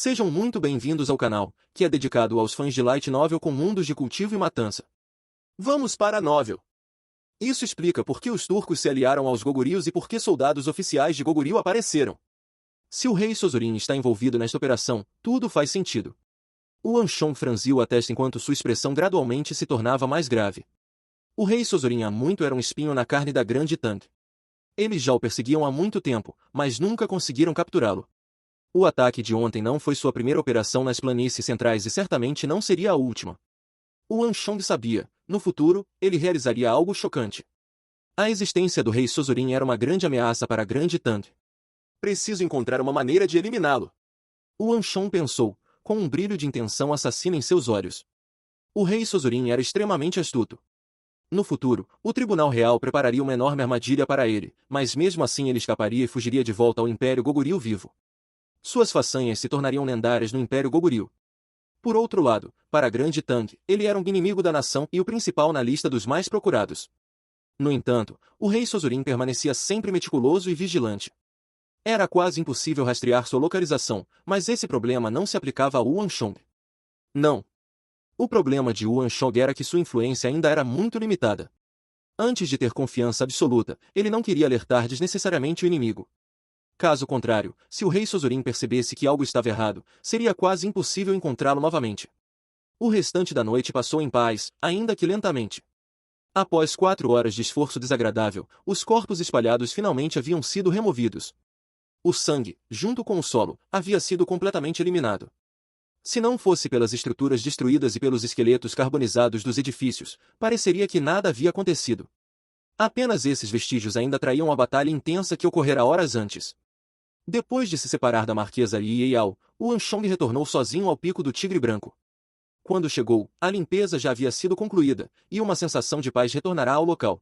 Sejam muito bem-vindos ao canal, que é dedicado aos fãs de Light Novel com mundos de cultivo e matança. Vamos para a novel. Isso explica por que os turcos se aliaram aos Goguryons e por que soldados oficiais de Goguryeo apareceram. Se o rei Sozurin está envolvido nesta operação, tudo faz sentido. O Anshong franziu a testa enquanto sua expressão gradualmente se tornava mais grave. O rei Sozurin há muito era um espinho na carne da Grande Tang. Eles já o perseguiam há muito tempo, mas nunca conseguiram capturá-lo. O ataque de ontem não foi sua primeira operação nas planícies centrais e certamente não seria a última. O Anshong sabia, no futuro, ele realizaria algo chocante. A existência do rei Sozurin era uma grande ameaça para a Grande Tang. Preciso encontrar uma maneira de eliminá-lo. O Anshong pensou, com um brilho de intenção assassina em seus olhos. O rei Sozurin era extremamente astuto. No futuro, o Tribunal Real prepararia uma enorme armadilha para ele, mas mesmo assim ele escaparia e fugiria de volta ao Império Goguryeo vivo. Suas façanhas se tornariam lendárias no Império Goguryeo. Por outro lado, para a Grande Tang, ele era um inimigo da nação e o principal na lista dos mais procurados. No entanto, o rei Sozurin permanecia sempre meticuloso e vigilante. Era quase impossível rastrear sua localização, mas esse problema não se aplicava a Wu Anshong. Não. O problema de Wu Anshong era que sua influência ainda era muito limitada. Antes de ter confiança absoluta, ele não queria alertar desnecessariamente o inimigo. Caso contrário, se o rei Sozurin percebesse que algo estava errado, seria quase impossível encontrá-lo novamente. O restante da noite passou em paz, ainda que lentamente. Após 4 horas de esforço desagradável, os corpos espalhados finalmente haviam sido removidos. O sangue, junto com o solo, havia sido completamente eliminado. Se não fosse pelas estruturas destruídas e pelos esqueletos carbonizados dos edifícios, pareceria que nada havia acontecido. Apenas esses vestígios ainda traíam a batalha intensa que ocorrera horas antes. Depois de se separar da Marquesa Li Yao, o Anshong retornou sozinho ao Pico do Tigre Branco. Quando chegou, a limpeza já havia sido concluída, e uma sensação de paz retornará ao local.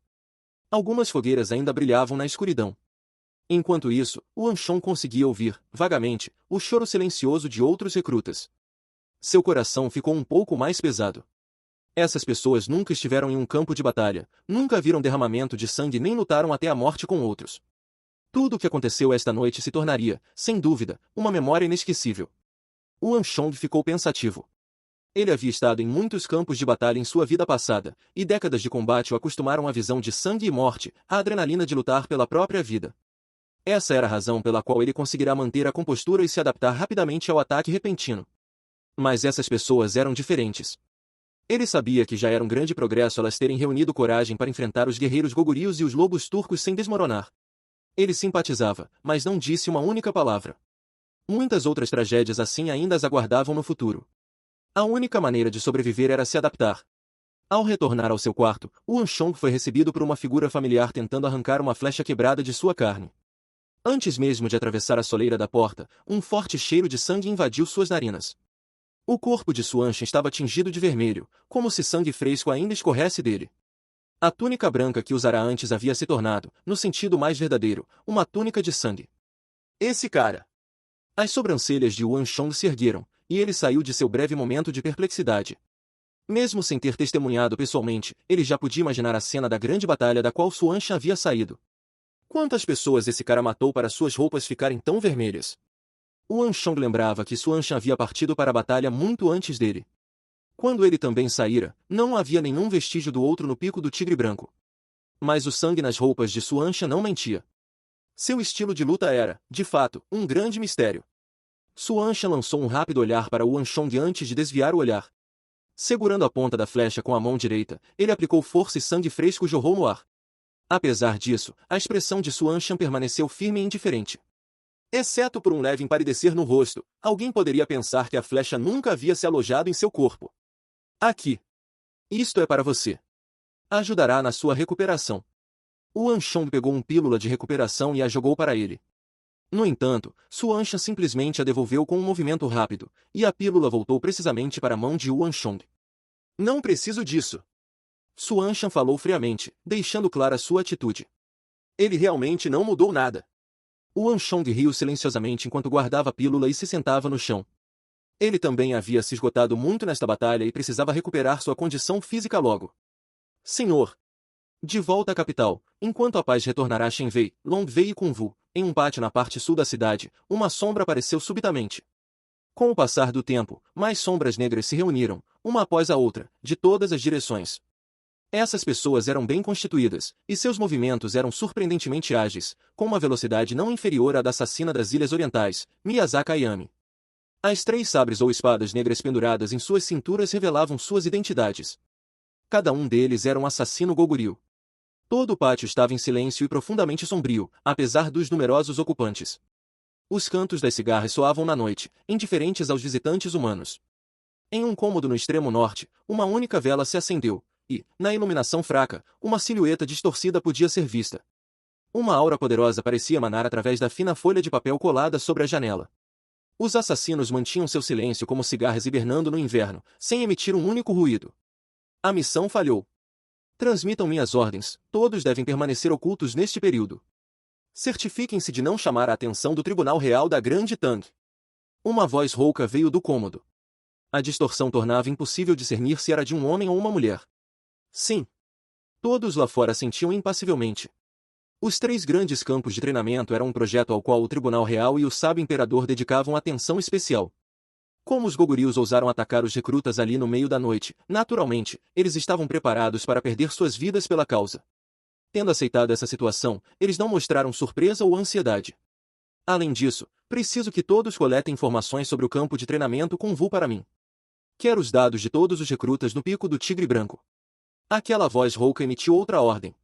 Algumas fogueiras ainda brilhavam na escuridão. Enquanto isso, o Anshong conseguia ouvir, vagamente, o choro silencioso de outros recrutas. Seu coração ficou um pouco mais pesado. Essas pessoas nunca estiveram em um campo de batalha, nunca viram derramamento de sangue nem lutaram até a morte com outros. Tudo o que aconteceu esta noite se tornaria, sem dúvida, uma memória inesquecível. O Anshong ficou pensativo. Ele havia estado em muitos campos de batalha em sua vida passada, e décadas de combate o acostumaram à visão de sangue e morte, à adrenalina de lutar pela própria vida. Essa era a razão pela qual ele conseguirá manter a compostura e se adaptar rapidamente ao ataque repentino. Mas essas pessoas eram diferentes. Ele sabia que já era um grande progresso elas terem reunido coragem para enfrentar os guerreiros Goguryos e os lobos turcos sem desmoronar. Ele simpatizava, mas não disse uma única palavra. Muitas outras tragédias assim ainda as aguardavam no futuro. A única maneira de sobreviver era se adaptar. Ao retornar ao seu quarto, o Anshong foi recebido por uma figura familiar tentando arrancar uma flecha quebrada de sua carne. Antes mesmo de atravessar a soleira da porta, um forte cheiro de sangue invadiu suas narinas. O corpo de Suanshan estava tingido de vermelho, como se sangue fresco ainda escorresse dele. A túnica branca que usara antes havia se tornado, no sentido mais verdadeiro, uma túnica de sangue. Esse cara! As sobrancelhas de Wu Anshong se ergueram, e ele saiu de seu breve momento de perplexidade. Mesmo sem ter testemunhado pessoalmente, ele já podia imaginar a cena da grande batalha da qual Suanshan havia saído. Quantas pessoas esse cara matou para suas roupas ficarem tão vermelhas? O Anshong lembrava que Suanshan havia partido para a batalha muito antes dele. Quando ele também saíra, não havia nenhum vestígio do outro no Pico do Tigre Branco. Mas o sangue nas roupas de Suanshan não mentia. Seu estilo de luta era, de fato, um grande mistério. Suanshan lançou um rápido olhar para o Anshong antes de desviar o olhar. Segurando a ponta da flecha com a mão direita, ele aplicou força e sangue fresco jorrou no ar. Apesar disso, a expressão de Suanshan permaneceu firme e indiferente. Exceto por um leve empalidecer no rosto, alguém poderia pensar que a flecha nunca havia se alojado em seu corpo. Aqui. Isto é para você. Ajudará na sua recuperação. O Anshong pegou uma pílula de recuperação e a jogou para ele. No entanto, Suanshan simplesmente a devolveu com um movimento rápido, e a pílula voltou precisamente para a mão de Wu Anshong. Não preciso disso. Suanshan falou friamente, deixando clara sua atitude. Ele realmente não mudou nada. O Anshong riu silenciosamente enquanto guardava a pílula e se sentava no chão. Ele também havia se esgotado muito nesta batalha e precisava recuperar sua condição física logo. Senhor! De volta à capital, enquanto a paz retornará a Shenwei, Longwei e Kunwu, em um pátio na parte sul da cidade, uma sombra apareceu subitamente. Com o passar do tempo, mais sombras negras se reuniram, uma após a outra, de todas as direções. Essas pessoas eram bem constituídas, e seus movimentos eram surpreendentemente ágeis, com uma velocidade não inferior à da assassina das Ilhas Orientais, Miyazaki Ayami. As 3 sabres ou espadas negras penduradas em suas cinturas revelavam suas identidades. Cada um deles era um assassino Goguryu. Todo o pátio estava em silêncio e profundamente sombrio, apesar dos numerosos ocupantes. Os cantos das cigarras soavam na noite, indiferentes aos visitantes humanos. Em um cômodo no extremo norte, uma única vela se acendeu, e, na iluminação fraca, uma silhueta distorcida podia ser vista. Uma aura poderosa parecia emanar através da fina folha de papel colada sobre a janela. Os assassinos mantinham seu silêncio como cigarras hibernando no inverno, sem emitir um único ruído. A missão falhou. Transmitam minhas ordens, todos devem permanecer ocultos neste período. Certifiquem-se de não chamar a atenção do Tribunal Real da Grande Tang. Uma voz rouca veio do cômodo. A distorção tornava impossível discernir se era de um homem ou uma mulher. Sim. Todos lá fora sentiam impassivelmente. Os 3 grandes campos de treinamento eram um projeto ao qual o Tribunal Real e o sábio imperador dedicavam atenção especial. Como os Goguryus ousaram atacar os recrutas ali no meio da noite, naturalmente, eles estavam preparados para perder suas vidas pela causa. Tendo aceitado essa situação, eles não mostraram surpresa ou ansiedade. Além disso, preciso que todos coletem informações sobre o campo de treinamento com Vu para mim. Quero os dados de todos os recrutas no Pico do Tigre Branco. Aquela voz rouca emitiu outra ordem.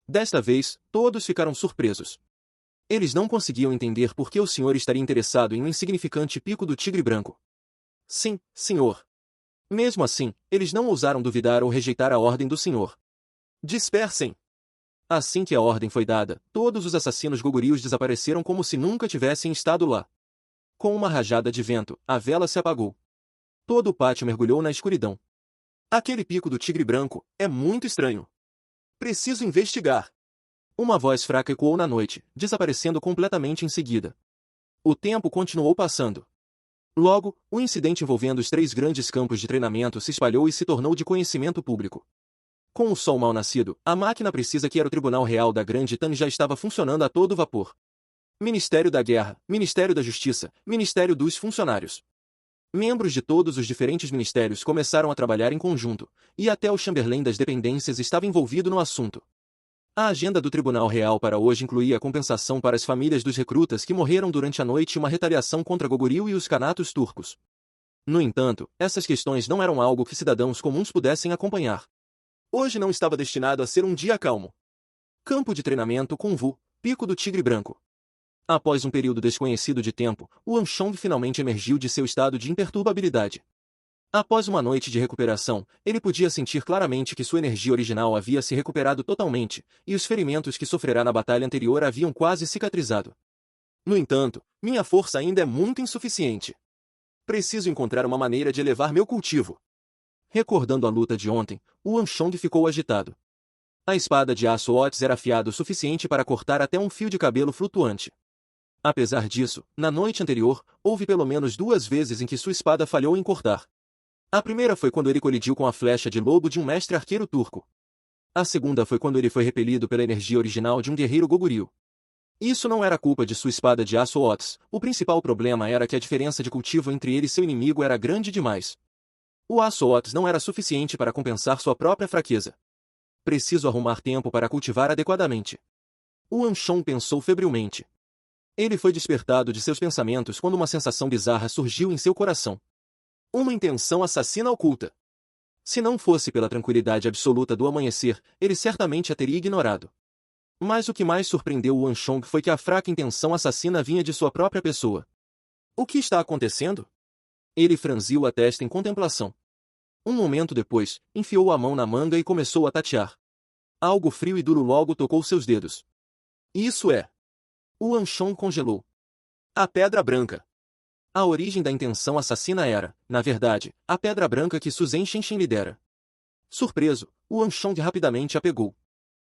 Desta vez, todos ficaram surpresos. Eles não conseguiam entender por que o senhor estaria interessado em um insignificante Pico do Tigre Branco. Sim, senhor. Mesmo assim, eles não ousaram duvidar ou rejeitar a ordem do senhor. Dispersem! Assim que a ordem foi dada, todos os assassinos Goguryus desapareceram como se nunca tivessem estado lá. Com uma rajada de vento, a vela se apagou. Todo o pátio mergulhou na escuridão. Aquele Pico do Tigre Branco é muito estranho. Preciso investigar. Uma voz fraca ecoou na noite, desaparecendo completamente em seguida. O tempo continuou passando. Logo, o incidente envolvendo os 3 grandes campos de treinamento se espalhou e se tornou de conhecimento público. Com o sol mal nascido, a máquina precisa que era o Tribunal Real da Grande Tang já estava funcionando a todo vapor. Ministério da Guerra, Ministério da Justiça, Ministério dos Funcionários. Membros de todos os diferentes ministérios começaram a trabalhar em conjunto, e até o Chamberlain das dependências estava envolvido no assunto. A agenda do Tribunal Real para hoje incluía a compensação para as famílias dos recrutas que morreram durante a noite e uma retaliação contra Goguryu e os canatos turcos. No entanto, essas questões não eram algo que cidadãos comuns pudessem acompanhar. Hoje não estava destinado a ser um dia calmo. Campo de treinamento com Vu, Pico do Tigre Branco. Após um período desconhecido de tempo, o Anshong finalmente emergiu de seu estado de imperturbabilidade. Após uma noite de recuperação, ele podia sentir claramente que sua energia original havia se recuperado totalmente, e os ferimentos que sofrerá na batalha anterior haviam quase cicatrizado. No entanto, minha força ainda é muito insuficiente. Preciso encontrar uma maneira de elevar meu cultivo. Recordando a luta de ontem, o Anshong ficou agitado. A espada de aço Otis era afiada o suficiente para cortar até um fio de cabelo flutuante. Apesar disso, na noite anterior, houve pelo menos 2 vezes em que sua espada falhou em cortar. A primeira foi quando ele colidiu com a flecha de lobo de um mestre arqueiro turco. A segunda foi quando ele foi repelido pela energia original de um guerreiro Goguryu. Isso não era culpa de sua espada de aço Otis, o principal problema era que a diferença de cultivo entre ele e seu inimigo era grande demais. O aço Otis não era suficiente para compensar sua própria fraqueza. Preciso arrumar tempo para cultivar adequadamente. O Anshong pensou febrilmente. Ele foi despertado de seus pensamentos quando uma sensação bizarra surgiu em seu coração. Uma intenção assassina oculta. Se não fosse pela tranquilidade absoluta do amanhecer, ele certamente a teria ignorado. Mas o que mais surpreendeu o Anshong foi que a fraca intenção assassina vinha de sua própria pessoa. O que está acontecendo? Ele franziu a testa em contemplação. Um momento depois, enfiou a mão na manga e começou a tatear. Algo frio e duro logo tocou seus dedos. Isso é... O Anshong congelou. A Pedra Branca. A origem da intenção assassina era, na verdade, a Pedra Branca que Su Zhenxin lhe dera. Surpreso, o Anshong rapidamente a pegou.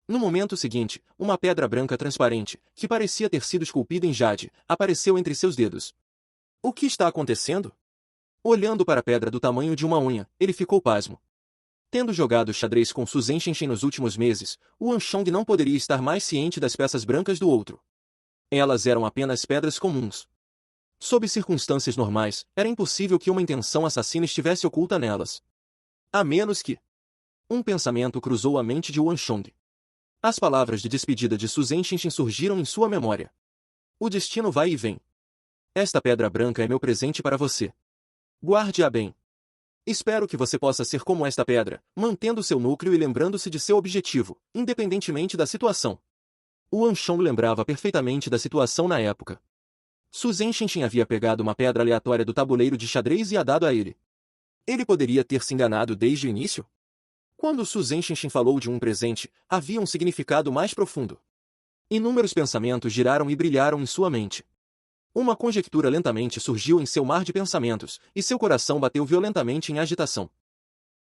No momento seguinte, uma pedra branca transparente, que parecia ter sido esculpida em jade, apareceu entre seus dedos. O que está acontecendo? Olhando para a pedra do tamanho de uma unha, ele ficou pasmo. Tendo jogado xadrez com Su Zhenxin nos últimos meses, o Anshong não poderia estar mais ciente das peças brancas do outro. Elas eram apenas pedras comuns. Sob circunstâncias normais, era impossível que uma intenção assassina estivesse oculta nelas. A menos que... Um pensamento cruzou a mente de Wang Chong. As palavras de despedida de Su Zhenxinxin surgiram em sua memória. O destino vai e vem. Esta pedra branca é meu presente para você. Guarde-a bem. Espero que você possa ser como esta pedra, mantendo seu núcleo e lembrando-se de seu objetivo, independentemente da situação. Wang Chong lembrava perfeitamente da situação na época. Su Zhenxinxin havia pegado uma pedra aleatória do tabuleiro de xadrez e a dado a ele. Ele poderia ter se enganado desde o início? Quando Su Zhenxinxin falou de um presente, havia um significado mais profundo. Inúmeros pensamentos giraram e brilharam em sua mente. Uma conjectura lentamente surgiu em seu mar de pensamentos, e seu coração bateu violentamente em agitação.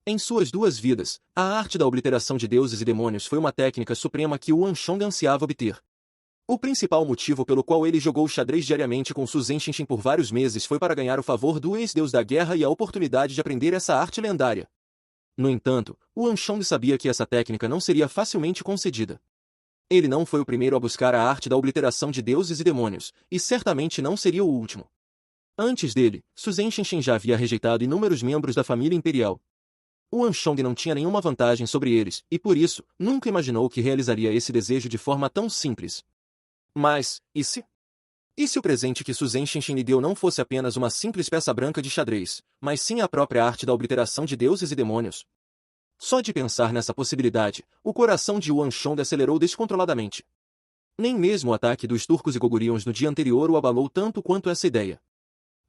Em suas duas vidas, a arte da obliteração de deuses e demônios foi uma técnica suprema que Wang Chong ansiava obter. O principal motivo pelo qual ele jogou xadrez diariamente com Su Zhenxinxin por vários meses foi para ganhar o favor do ex-deus da guerra e a oportunidade de aprender essa arte lendária. No entanto, Wang Chong sabia que essa técnica não seria facilmente concedida. Ele não foi o primeiro a buscar a arte da obliteração de deuses e demônios, e certamente não seria o último. Antes dele, Su Zhenxinxin já havia rejeitado inúmeros membros da família imperial. Wang Chong não tinha nenhuma vantagem sobre eles, e por isso, nunca imaginou que realizaria esse desejo de forma tão simples. Mas, e se? E se o presente que Su Zhenxinxin lhe deu não fosse apenas uma simples peça branca de xadrez, mas sim a própria arte da obliteração de deuses e demônios? Só de pensar nessa possibilidade, o coração de Wang Chong acelerou descontroladamente. Nem mesmo o ataque dos turcos e gogurions no dia anterior o abalou tanto quanto essa ideia.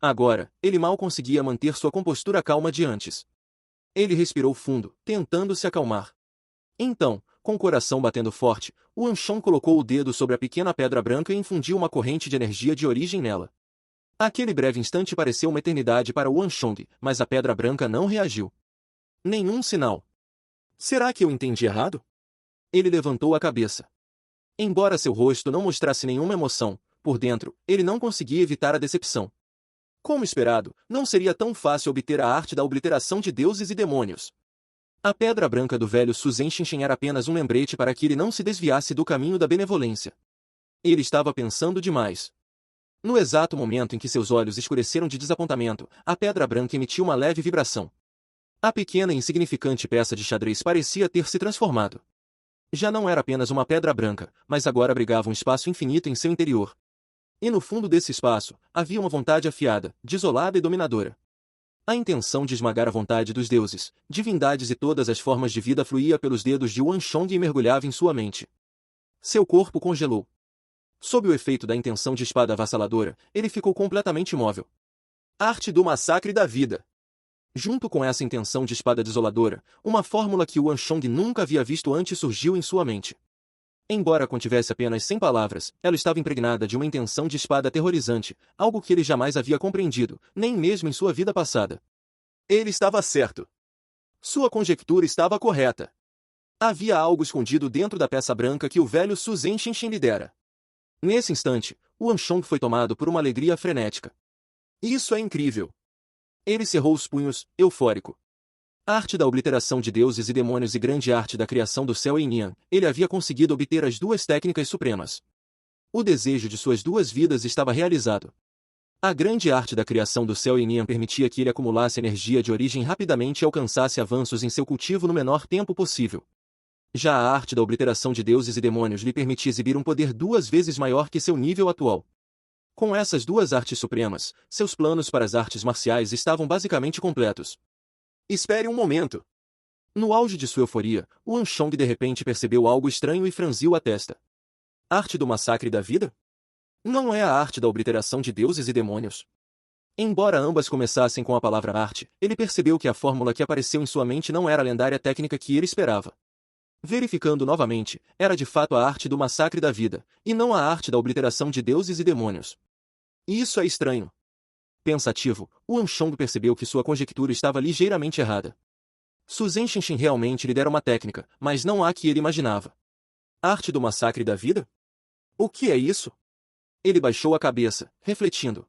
Agora, ele mal conseguia manter sua compostura calma de antes. Ele respirou fundo, tentando se acalmar. Então, com o coração batendo forte, Wang Chong colocou o dedo sobre a pequena pedra branca e infundiu uma corrente de energia de origem nela. Aquele breve instante pareceu uma eternidade para Wang Chong, mas a pedra branca não reagiu. Nenhum sinal. Será que eu entendi errado? Ele levantou a cabeça. Embora seu rosto não mostrasse nenhuma emoção, por dentro, ele não conseguia evitar a decepção. Como esperado, não seria tão fácil obter a arte da obliteração de deuses e demônios. A pedra branca do velho Su Zhenxinxin era apenas um lembrete para que ele não se desviasse do caminho da benevolência. Ele estava pensando demais. No exato momento em que seus olhos escureceram de desapontamento, a pedra branca emitiu uma leve vibração. A pequena e insignificante peça de xadrez parecia ter se transformado. Já não era apenas uma pedra branca, mas agora abrigava um espaço infinito em seu interior. E no fundo desse espaço, havia uma vontade afiada, desolada e dominadora. A intenção de esmagar a vontade dos deuses, divindades e todas as formas de vida fluía pelos dedos de Wang Chong e mergulhava em sua mente. Seu corpo congelou. Sob o efeito da intenção de espada avassaladora, ele ficou completamente imóvel. Arte do massacre da vida. Junto com essa intenção de espada desoladora, uma fórmula que Wang Chong nunca havia visto antes surgiu em sua mente. Embora contivesse apenas 100 palavras, ela estava impregnada de uma intenção de espada aterrorizante, algo que ele jamais havia compreendido, nem mesmo em sua vida passada. Ele estava certo. Sua conjectura estava correta. Havia algo escondido dentro da peça branca que o velho Su Zhenxinxin lhe dera. Nesse instante, Wang Chong foi tomado por uma alegria frenética. Isso é incrível! Ele cerrou os punhos, eufórico. Arte da obliteração de deuses e demônios e grande arte da criação do céu em Nian, ele havia conseguido obter as duas técnicas supremas. O desejo de suas duas vidas estava realizado. A grande arte da criação do céu em Nian permitia que ele acumulasse energia de origem rapidamente e alcançasse avanços em seu cultivo no menor tempo possível. Já a arte da obliteração de deuses e demônios lhe permitia exibir um poder 2 vezes maior que seu nível atual. Com essas duas artes supremas, seus planos para as artes marciais estavam basicamente completos. Espere um momento. No auge de sua euforia, Wang Chong de repente percebeu algo estranho e franziu a testa. Arte do massacre da vida? Não é a arte da obliteração de deuses e demônios. Embora ambas começassem com a palavra arte, ele percebeu que a fórmula que apareceu em sua mente não era a lendária técnica que ele esperava. Verificando novamente, era de fato a arte do massacre da vida, e não a arte da obliteração de deuses e demônios. Isso é estranho. Pensativo, Wang Chong percebeu que sua conjectura estava ligeiramente errada. Su Zhenxinxin realmente lhe dera uma técnica, mas não a que ele imaginava. Arte do massacre da vida? O que é isso? Ele baixou a cabeça, refletindo.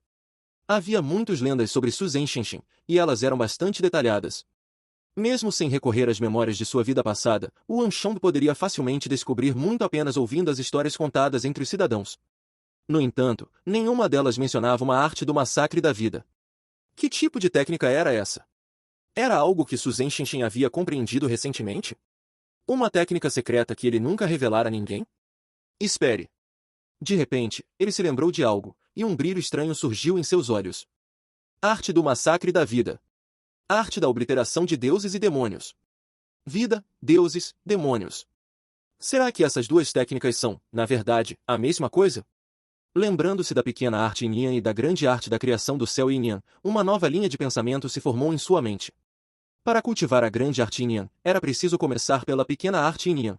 Havia muitas lendas sobre Su Zhenxinxin, e elas eram bastante detalhadas. Mesmo sem recorrer às memórias de sua vida passada, Wang Chong poderia facilmente descobrir muito apenas ouvindo as histórias contadas entre os cidadãos. No entanto, nenhuma delas mencionava uma arte do massacre da vida. Que tipo de técnica era essa? Era algo que Su Zhenxinchen havia compreendido recentemente? Uma técnica secreta que ele nunca revelara a ninguém? Espere. De repente, ele se lembrou de algo, e um brilho estranho surgiu em seus olhos. Arte do massacre da vida. Arte da obliteração de deuses e demônios. Vida, deuses, demônios. Será que essas duas técnicas são, na verdade, a mesma coisa? Lembrando-se da pequena arte Yin Yang e da grande arte da criação do céu Yin Yang, uma nova linha de pensamento se formou em sua mente. Para cultivar a grande arte Yin Yang, era preciso começar pela pequena arte Yin Yang.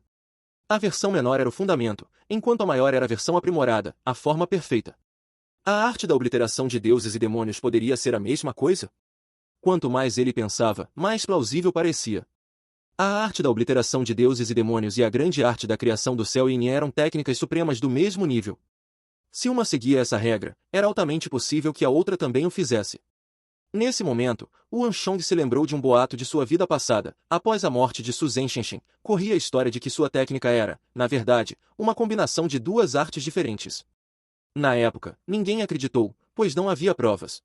A versão menor era o fundamento, enquanto a maior era a versão aprimorada, a forma perfeita. A arte da obliteração de deuses e demônios poderia ser a mesma coisa? Quanto mais ele pensava, mais plausível parecia. A arte da obliteração de deuses e demônios e a grande arte da criação do céu Yin eram técnicas supremas do mesmo nível. Se uma seguia essa regra, era altamente possível que a outra também o fizesse. Nesse momento, Yuan Shong se lembrou de um boato de sua vida passada. Após a morte de Su Zhenxinchen, corria a história de que sua técnica era, na verdade, uma combinação de duas artes diferentes. Na época, ninguém acreditou, pois não havia provas.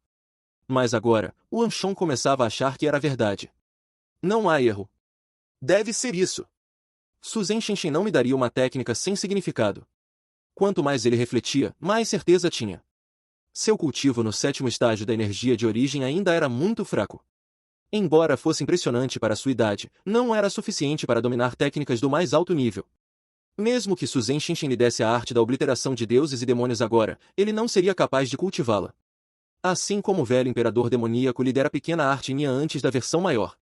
Mas agora, Yuan Shong começava a achar que era verdade. Não há erro. Deve ser isso. Su Zhenxinchen não me daria uma técnica sem significado. Quanto mais ele refletia, mais certeza tinha. Seu cultivo no sétimo estágio da energia de origem ainda era muito fraco. Embora fosse impressionante para sua idade, não era suficiente para dominar técnicas do mais alto nível. Mesmo que Su Zhenxinchen lhe desse a arte da obliteração de deuses e demônios agora, ele não seria capaz de cultivá-la. Assim como o velho imperador demoníaco lhe dera a pequena arte Yin antes da versão maior.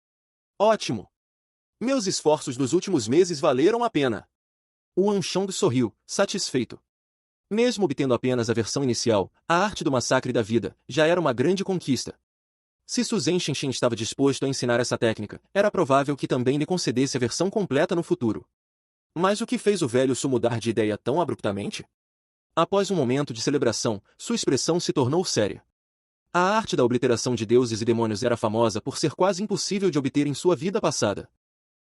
Ótimo! Meus esforços nos últimos meses valeram a pena. Yuan Shong sorriu, satisfeito. Mesmo obtendo apenas a versão inicial, a arte do massacre da vida já era uma grande conquista. Se Su Zhenxinchen estava disposto a ensinar essa técnica, era provável que também lhe concedesse a versão completa no futuro. Mas o que fez o velho Su mudar de ideia tão abruptamente? Após um momento de celebração, sua expressão se tornou séria. A arte da obliteração de deuses e demônios era famosa por ser quase impossível de obter em sua vida passada.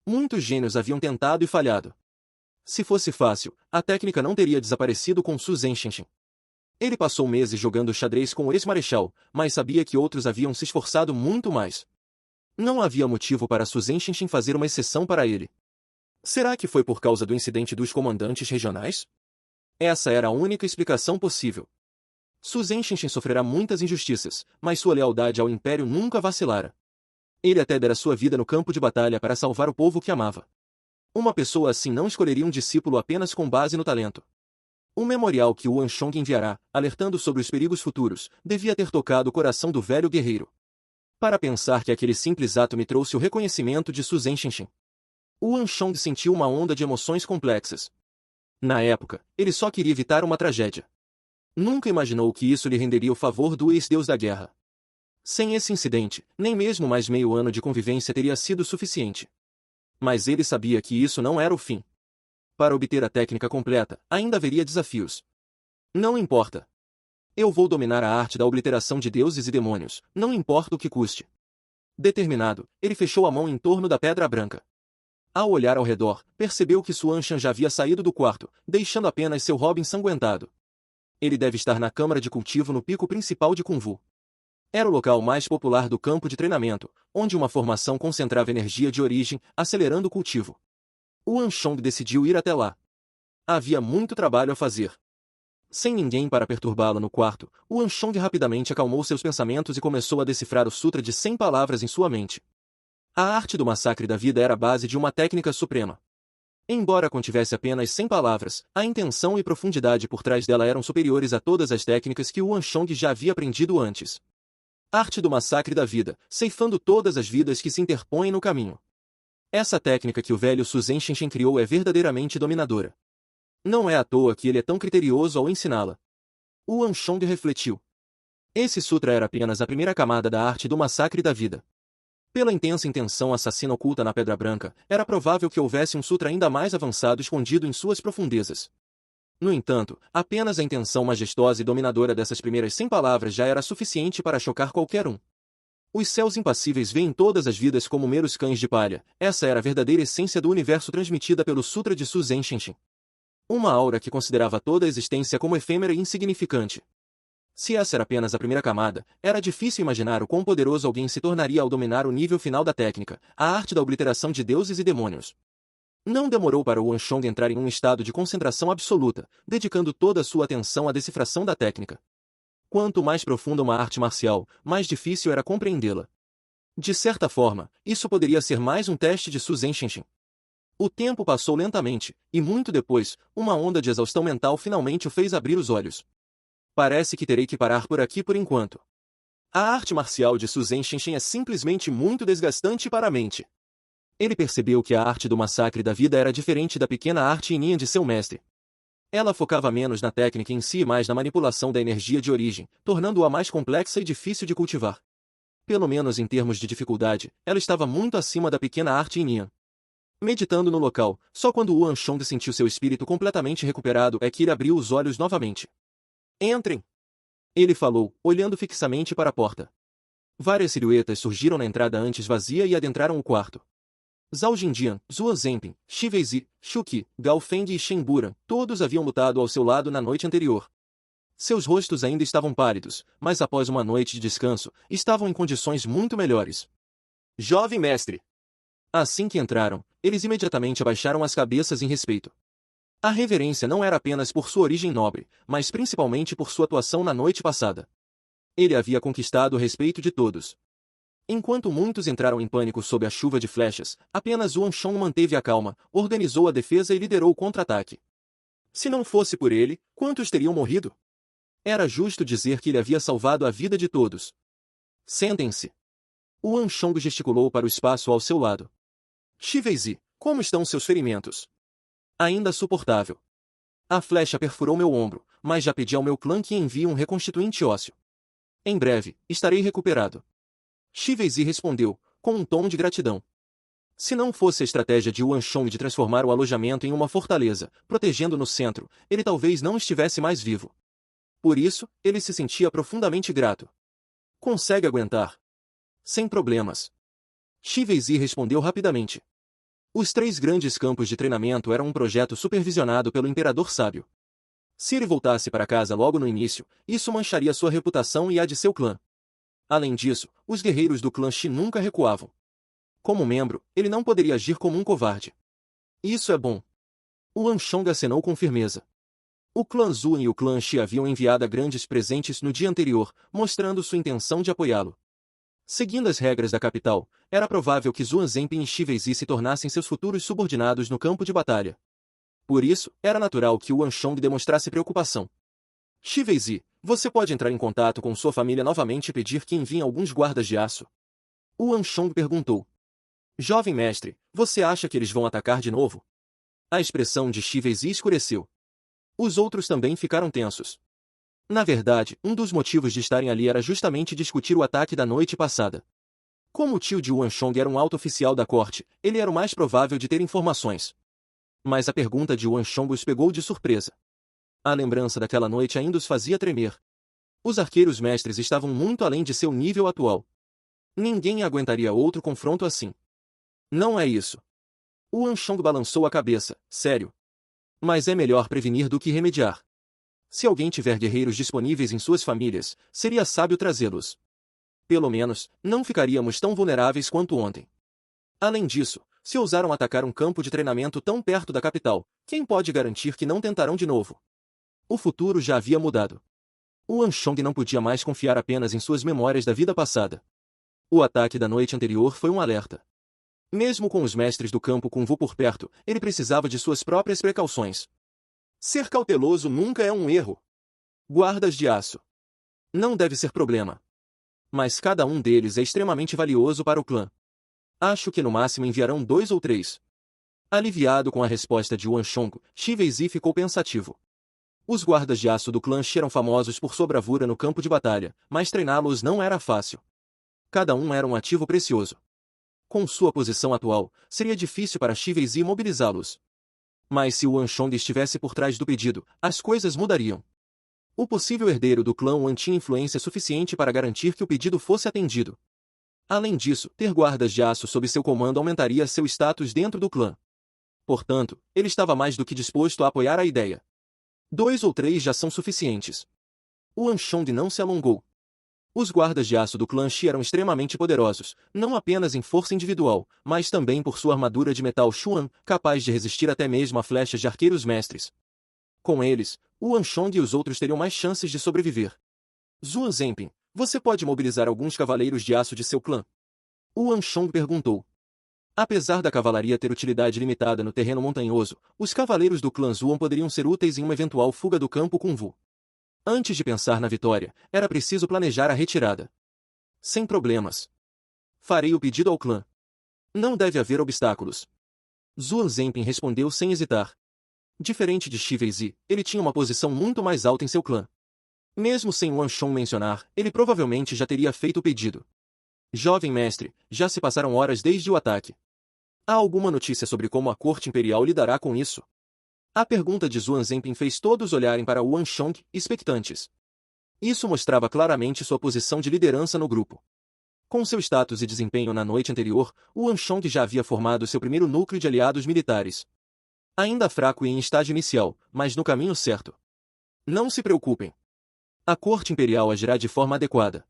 Muitos gênios haviam tentado e falhado. Se fosse fácil, a técnica não teria desaparecido com Su Zhenxinchen. Ele passou meses jogando xadrez com o ex-marechal, mas sabia que outros haviam se esforçado muito mais. Não havia motivo para Su Zhenxinchen fazer uma exceção para ele. Será que foi por causa do incidente dos comandantes regionais? Essa era a única explicação possível. Su Zhenxinchen sofrerá muitas injustiças, mas sua lealdade ao Império nunca vacilara. Ele até dera sua vida no campo de batalha para salvar o povo que amava. Uma pessoa assim não escolheria um discípulo apenas com base no talento. O memorial que Yuan Shong enviará, alertando sobre os perigos futuros, devia ter tocado o coração do velho guerreiro. Para pensar que aquele simples ato me trouxe o reconhecimento de Su Zhenxinchen. Yuan Shong sentiu uma onda de emoções complexas. Na época, ele só queria evitar uma tragédia. Nunca imaginou que isso lhe renderia o favor do ex-deus da guerra. Sem esse incidente, nem mesmo mais meio ano de convivência teria sido suficiente. Mas ele sabia que isso não era o fim. Para obter a técnica completa, ainda haveria desafios. Não importa. Eu vou dominar a arte da obliteração de deuses e demônios, não importa o que custe. Determinado, ele fechou a mão em torno da pedra branca. Ao olhar ao redor, percebeu que Su Anshan já havia saído do quarto, deixando apenas seu robe ensanguentado. Ele deve estar na câmara de cultivo no pico principal de Kunwu. Era o local mais popular do campo de treinamento, onde uma formação concentrava energia de origem, acelerando o cultivo. Yuan Shong decidiu ir até lá. Havia muito trabalho a fazer. Sem ninguém para perturbá-la no quarto, Yuan Shong rapidamente acalmou seus pensamentos e começou a decifrar o Sutra de 100 palavras em sua mente. A arte do massacre da vida era a base de uma técnica suprema. Embora contivesse apenas 100 palavras, a intenção e profundidade por trás dela eram superiores a todas as técnicas que Yuan Shong já havia aprendido antes. Arte do massacre da vida, ceifando todas as vidas que se interpõem no caminho. Essa técnica que o velho Su Zhenxinchen criou é verdadeiramente dominadora. Não é à toa que ele é tão criterioso ao ensiná-la. Yuan Shong refletiu. Esse sutra era apenas a primeira camada da arte do massacre da vida. Pela intensa intenção assassina oculta na Pedra Branca, era provável que houvesse um sutra ainda mais avançado escondido em suas profundezas. No entanto, apenas a intenção majestosa e dominadora dessas primeiras 100 palavras já era suficiente para chocar qualquer um. Os céus impassíveis veem todas as vidas como meros cães de palha. Essa era a verdadeira essência do universo transmitida pelo Sutra de Su Zhenxinchen. Uma aura que considerava toda a existência como efêmera e insignificante. Se essa era apenas a primeira camada, era difícil imaginar o quão poderoso alguém se tornaria ao dominar o nível final da técnica, a arte da obliteração de deuses e demônios. Não demorou para Yuan Shong entrar em um estado de concentração absoluta, dedicando toda a sua atenção à decifração da técnica. Quanto mais profunda uma arte marcial, mais difícil era compreendê-la. De certa forma, isso poderia ser mais um teste de Su Zhenxinxin. O tempo passou lentamente, e muito depois, uma onda de exaustão mental finalmente o fez abrir os olhos. Parece que terei que parar por aqui por enquanto. A arte marcial de Su Zhenxinxin é simplesmente muito desgastante para a mente. Ele percebeu que a arte do massacre da vida era diferente da pequena arte ininha de seu mestre. Ela focava menos na técnica em si e mais na manipulação da energia de origem, tornando-a mais complexa e difícil de cultivar. Pelo menos em termos de dificuldade, ela estava muito acima da pequena arte ininha. Meditando no local, só quando Yuan Shong sentiu seu espírito completamente recuperado é que ele abriu os olhos novamente. Entrem! Ele falou, olhando fixamente para a porta. Várias silhuetas surgiram na entrada antes vazia e adentraram o quarto. Zhao Jinjian, Zhuo Zhenping, Shi Weizi, Shu Qi, Gao Feng e Shen Buran, todos haviam lutado ao seu lado na noite anterior. Seus rostos ainda estavam pálidos, mas após uma noite de descanso, estavam em condições muito melhores. Jovem mestre! Assim que entraram, eles imediatamente abaixaram as cabeças em respeito. A reverência não era apenas por sua origem nobre, mas principalmente por sua atuação na noite passada. Ele havia conquistado o respeito de todos. Enquanto muitos entraram em pânico sob a chuva de flechas, apenas Yuan Shong manteve a calma, organizou a defesa e liderou o contra-ataque. Se não fosse por ele, quantos teriam morrido? Era justo dizer que ele havia salvado a vida de todos. Sentem-se. Yuan Shong gesticulou para o espaço ao seu lado. Shi Weizi, como estão seus ferimentos? Ainda suportável. A flecha perfurou meu ombro, mas já pedi ao meu clã que envie um reconstituinte ósseo. Em breve, estarei recuperado. Shi Weizi respondeu, com um tom de gratidão. Se não fosse a estratégia de Yuan Shong de transformar o alojamento em uma fortaleza, protegendo no centro, ele talvez não estivesse mais vivo. Por isso, ele se sentia profundamente grato. Consegue aguentar? Sem problemas. Shi Weizi respondeu rapidamente. Os 3 grandes campos de treinamento eram um projeto supervisionado pelo Imperador Sábio. Se ele voltasse para casa logo no início, isso mancharia sua reputação e a de seu clã. Além disso, os guerreiros do clã Shi nunca recuavam. Como membro, ele não poderia agir como um covarde. Isso é bom. Yuan Shong acenou com firmeza. O clã Zhu e o clã Shi haviam enviado grandes presentes no dia anterior, mostrando sua intenção de apoiá-lo. Seguindo as regras da capital, era provável que Zhuo Zhenping e Shi Weizi se tornassem seus futuros subordinados no campo de batalha. Por isso, era natural que Yuan Shong demonstrasse preocupação. Shi Weizi, você pode entrar em contato com sua família novamente e pedir que enviem alguns guardas de aço? Yuan Shong perguntou. Jovem mestre, você acha que eles vão atacar de novo? A expressão de Shi Weizi escureceu. Os outros também ficaram tensos. Na verdade, um dos motivos de estarem ali era justamente discutir o ataque da noite passada. Como o tio de Yuan Shong era um alto oficial da corte, ele era o mais provável de ter informações. Mas a pergunta de Yuan Shong os pegou de surpresa. A lembrança daquela noite ainda os fazia tremer. Os arqueiros mestres estavam muito além de seu nível atual. Ninguém aguentaria outro confronto assim. Não é isso. Yuan Shong balançou a cabeça, sério. Mas é melhor prevenir do que remediar. Se alguém tiver guerreiros disponíveis em suas famílias, seria sábio trazê-los. Pelo menos, não ficaríamos tão vulneráveis quanto ontem. Além disso, se ousaram atacar um campo de treinamento tão perto da capital, quem pode garantir que não tentarão de novo? O futuro já havia mudado. Yuan Shong não podia mais confiar apenas em suas memórias da vida passada. O ataque da noite anterior foi um alerta. Mesmo com os mestres do campo Kung Fu por perto, ele precisava de suas próprias precauções. Ser cauteloso nunca é um erro. Guardas de aço. Não deve ser problema. Mas cada um deles é extremamente valioso para o clã. Acho que no máximo enviarão 2 ou 3. Aliviado com a resposta de Yuan Shong, Shi Weizi ficou pensativo. Os guardas de aço do clã Shi eram famosos por sua bravura no campo de batalha, mas treiná-los não era fácil. Cada um era um ativo precioso. Com sua posição atual, seria difícil para Shi Weizi mobilizá-los. Mas se Yuan Shong estivesse por trás do pedido, as coisas mudariam. O possível herdeiro do clã Wan tinha influência suficiente para garantir que o pedido fosse atendido. Além disso, ter guardas de aço sob seu comando aumentaria seu status dentro do clã. Portanto, ele estava mais do que disposto a apoiar a ideia. 2 ou 3 já são suficientes. O Anshong não se alongou. Os guardas de aço do clã Shi eram extremamente poderosos, não apenas em força individual, mas também por sua armadura de metal Xuan, capaz de resistir até mesmo a flechas de arqueiros mestres. Com eles, o Anshong e os outros teriam mais chances de sobreviver. Zuan Zhenping, você pode mobilizar alguns cavaleiros de aço de seu clã? O Anshong perguntou. Apesar da cavalaria ter utilidade limitada no terreno montanhoso, os cavaleiros do clã Zuan poderiam ser úteis em uma eventual fuga do campo com Wu. Antes de pensar na vitória, era preciso planejar a retirada. Sem problemas. Farei o pedido ao clã. Não deve haver obstáculos. Zuan Zhenping respondeu sem hesitar. Diferente de Shi Weizi, ele tinha uma posição muito mais alta em seu clã. Mesmo sem Wan Shong mencionar, ele provavelmente já teria feito o pedido. Jovem mestre, já se passaram horas desde o ataque. Há alguma notícia sobre como a corte imperial lidará com isso? A pergunta de Zuan Zhenping fez todos olharem para Wan Shong, expectantes. Isso mostrava claramente sua posição de liderança no grupo. Com seu status e desempenho na noite anterior, Wan Shong já havia formado seu primeiro núcleo de aliados militares. Ainda fraco e em estágio inicial, mas no caminho certo. Não se preocupem. A corte imperial agirá de forma adequada.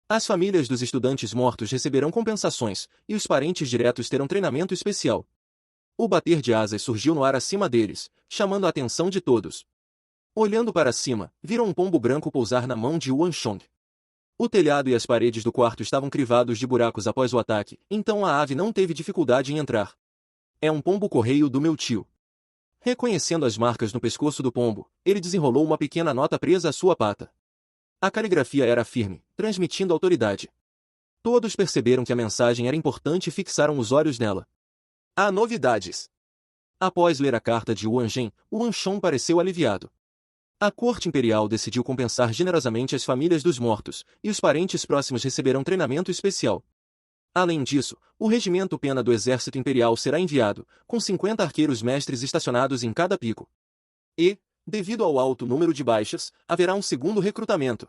As famílias dos estudantes mortos receberão compensações, e os parentes diretos terão treinamento especial. O bater de asas surgiu no ar acima deles, chamando a atenção de todos. Olhando para cima, viram um pombo branco pousar na mão de Wan Shong. O telhado e as paredes do quarto estavam crivados de buracos após o ataque, então a ave não teve dificuldade em entrar. É um pombo-correio do meu tio. Reconhecendo as marcas no pescoço do pombo, ele desenrolou uma pequena nota presa à sua pata. A caligrafia era firme, transmitindo autoridade. Todos perceberam que a mensagem era importante e fixaram os olhos nela. Há novidades. Após ler a carta de Wan Zhen, Wan Shong pareceu aliviado. A corte imperial decidiu compensar generosamente as famílias dos mortos, e os parentes próximos receberão treinamento especial. Além disso, o regimento Pena do Exército Imperial será enviado, com 50 arqueiros mestres estacionados em cada pico. E, devido ao alto número de baixas, haverá um segundo recrutamento.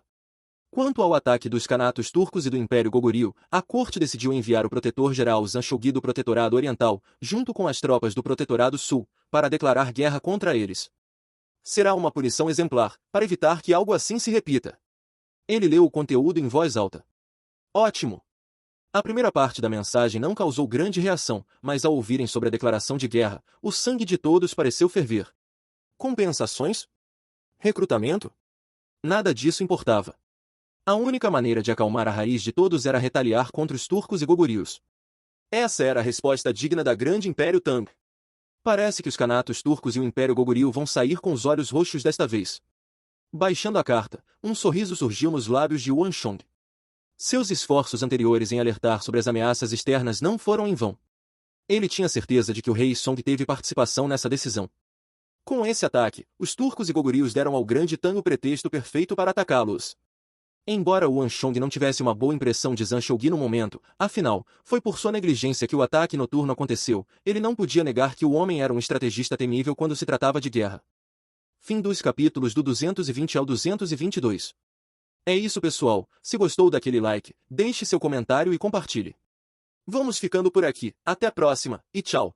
Quanto ao ataque dos Khanatos turcos e do Império Goguryeo, a corte decidiu enviar o protetor-geral Zanshoghi do Protetorado Oriental, junto com as tropas do Protetorado Sul, para declarar guerra contra eles. Será uma punição exemplar, para evitar que algo assim se repita. Ele leu o conteúdo em voz alta. Ótimo! A primeira parte da mensagem não causou grande reação, mas ao ouvirem sobre a declaração de guerra, o sangue de todos pareceu ferver. Compensações? Recrutamento? Nada disso importava. A única maneira de acalmar a raiz de todos era retaliar contra os turcos e gogurios. Essa era a resposta digna da grande Império Tang. Parece que os Khanatos turcos e o Império Goguryeo vão sair com os olhos roxos desta vez. Baixando a carta, um sorriso surgiu nos lábios de Wan Shong. Seus esforços anteriores em alertar sobre as ameaças externas não foram em vão. Ele tinha certeza de que o rei Song teve participação nessa decisão. Com esse ataque, os turcos e gogurios deram ao grande Tang o pretexto perfeito para atacá-los. Embora Wan Shong não tivesse uma boa impressão de Zanshoghi no momento, afinal, foi por sua negligência que o ataque noturno aconteceu, ele não podia negar que o homem era um estrategista temível quando se tratava de guerra. Fim dos capítulos do 220 ao 222. É isso, pessoal. Se gostou daquele like, deixe seu comentário e compartilhe. Vamos ficando por aqui. Até a próxima, e tchau!